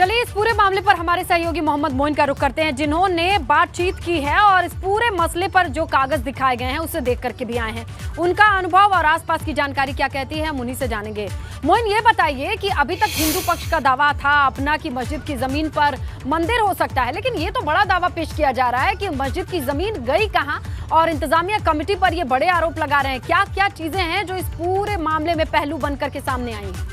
चलिए इस पूरे मामले पर हमारे सहयोगी मोहम्मद मोइन का रुख करते हैं, जिन्होंने बातचीत की है और इस पूरे मसले पर जो कागज दिखाए गए हैं उसे देख करके भी आए हैं। उनका अनुभव और आसपास की जानकारी क्या कहती है, हम उन्हीं से जानेंगे। मोइन, ये बताइए कि अभी तक हिंदू पक्ष का दावा था अपना कि मस्जिद की जमीन पर मंदिर हो सकता है, लेकिन ये तो बड़ा दावा पेश किया जा रहा है कि मस्जिद की जमीन गई कहां और इंतजामिया कमेटी पर ये बड़े आरोप लगा रहे हैं। क्या क्या चीजें हैं जो इस पूरे मामले में पहलू बनकर के सामने आई हैं?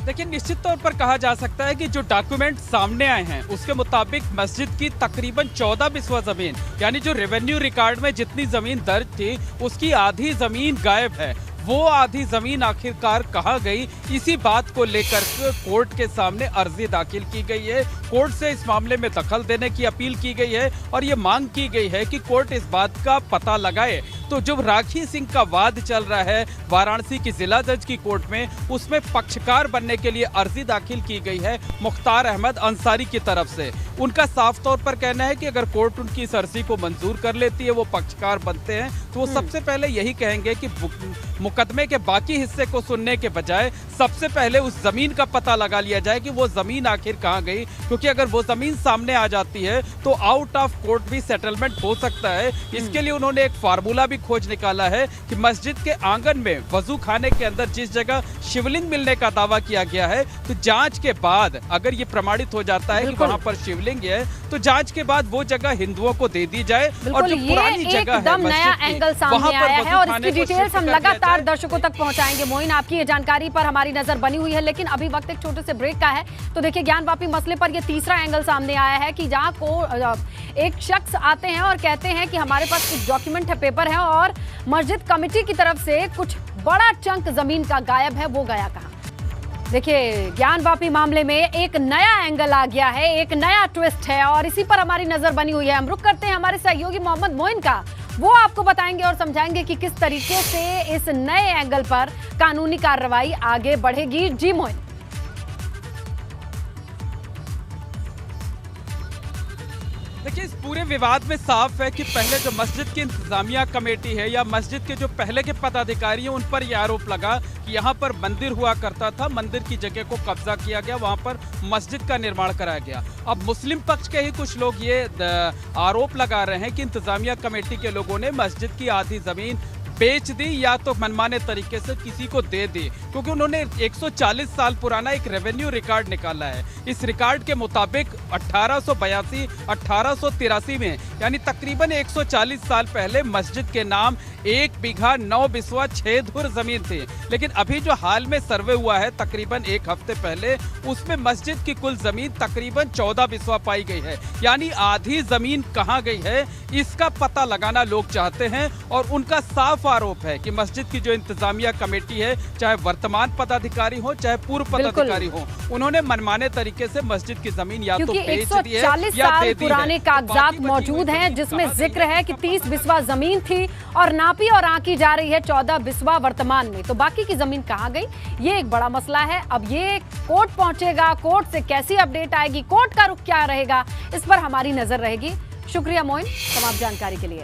देखिए, निश्चित तौर पर कहा जा सकता है कि जो डॉक्यूमेंट सामने आए हैं उसके मुताबिक मस्जिद की तकरीबन 14 बिस्वा जमीन, यानी जो रेवेन्यू रिकॉर्ड में जितनी जमीन दर्ज थी उसकी आधी जमीन गायब है। वो आधी जमीन आखिरकार कहाँ गई, इसी बात को लेकर कोर्ट के सामने अर्जी दाखिल की गई है। कोर्ट से इस मामले में दखल देने की अपील की गई है और ये मांग की गई है कि कोर्ट इस बात का पता लगाए। तो जो राखी सिंह का वाद चल रहा है वाराणसी की जिला जज की कोर्ट में, उसमें पक्षकार बनने के लिए अर्जी दाखिल की गई है मुख्तार अहमद अंसारी की तरफ से। उनका साफ तौर पर कहना है कि अगर कोर्ट उनकी इस अर्जी को मंजूर कर लेती है, वो पक्षकार बनते हैं, तो वो सबसे पहले यही कहेंगे कि मुकदमे के बाकी हिस्से को सुनने के बजाय सबसे पहले उस जमीन का पता लगा लिया जाए कि वो जमीन आखिर कहाँ गई, क्योंकि अगर वो जमीन सामने आ जाती है तो आउट ऑफ कोर्ट भी सेटलमेंट हो सकता है। इसके लिए उन्होंने एक फार्मूला भी खोज निकाला है कि मस्जिद के आंगन में वजू खाने के अंदर जिस जगह शिवलिंग मिलने का दावा किया गया है, तो जांच के बाद अगर ये प्रमाणित हो जाता है कि वहां पर शिवलिंग है, तो जांच के बाद वो जगह हिंदुओं को दे दी जाए। और जो पुरानी जगह है नया एंगल सामने आया है और इसकी डिटेल्स हम लगातार दर्शकों तक पहुंचाएंगे। मोइन, आपकी ये जानकारी पर हमारी नजर बनी हुई है, लेकिन अभी वक्त एक छोटे से ब्रेक का है। तो देखिए, ज्ञानवापी मसले पर ये तीसरा एंगल सामने आया है कि जहां को एक शख्स आते हैं और कहते हैं कि हमारे पास कुछ डॉक्यूमेंट है, पेपर है और मस्जिद कमेटी की तरफ से कुछ बड़ा चंक जमीन का गायब है। वो गया कहां? देखिए, ज्ञानवापी मामले में एक नया एंगल आ गया है, एक नया ट्विस्ट है और इसी पर हमारी नजर बनी हुई है। हम रुक करते हैं हमारे सहयोगी मोहम्मद मोइन का, वो आपको बताएंगे और समझाएंगे कि किस तरीके से इस नए एंगल पर कानूनी कार्रवाई आगे बढ़ेगी। जी मोइन। देखिए, इस पूरे विवाद में साफ है कि पहले जो मस्जिद की इंतजामिया कमेटी है या मस्जिद के जो पहले के पदाधिकारी हैं, उन पर यह आरोप लगा कि यहाँ पर मंदिर हुआ करता था, मंदिर की जगह को कब्जा किया गया, वहाँ पर मस्जिद का निर्माण कराया गया। अब मुस्लिम पक्ष के ही कुछ लोग ये आरोप लगा रहे हैं कि इंतजामिया कमेटी के लोगों ने मस्जिद की आधी जमीन बेच दी या तो मनमाने तरीके से किसी को दे दी, क्योंकि उन्होंने 140 साल पुराना एक रेवेन्यू रिकॉर्ड निकाला है। इस रिकॉर्ड के मुताबिक 1882 1883 में, यानी तकरीबन 140 साल पहले मस्जिद के नाम 1 बीघा 9 बिस्वा 6 धुर जमीन थी। लेकिन अभी जो हाल में सर्वे हुआ है तकरीबन एक हफ्ते पहले, उसमें मस्जिद की कुल जमीन तकरीबन 14 बिस्वा पाई गई है। यानी आधी जमीन कहाँ गई है, इसका पता लगाना लोग चाहते हैं। और उनका साफ आरोप है कि मस्जिद की जो इंतजामिया कमेटी है, चाहे वर्तमान पदाधिकारी हो चाहे पूर्व पदाधिकारी हो, उन्होंने मनमाने तरीके से मस्जिद की जमीन या तो बेच दी है या दे दी है। 140 साल पुराने कागजात मौजूद हैं जिसमें जिक्र है कि 30 बिस्वा जमीन थी और नापी और आंकी जा रही है 14 बिस्वा वर्तमान में। तो बाकी की जमीन कहां गई, ये एक बड़ा मसला है। अब ये कोर्ट पहुंचेगा, कोर्ट से कैसी अपडेट आएगी, कोर्ट का रुख क्या रहेगा, इस पर हमारी नजर रहेगी। शुक्रिया मोइन तमाम जानकारी के लिए।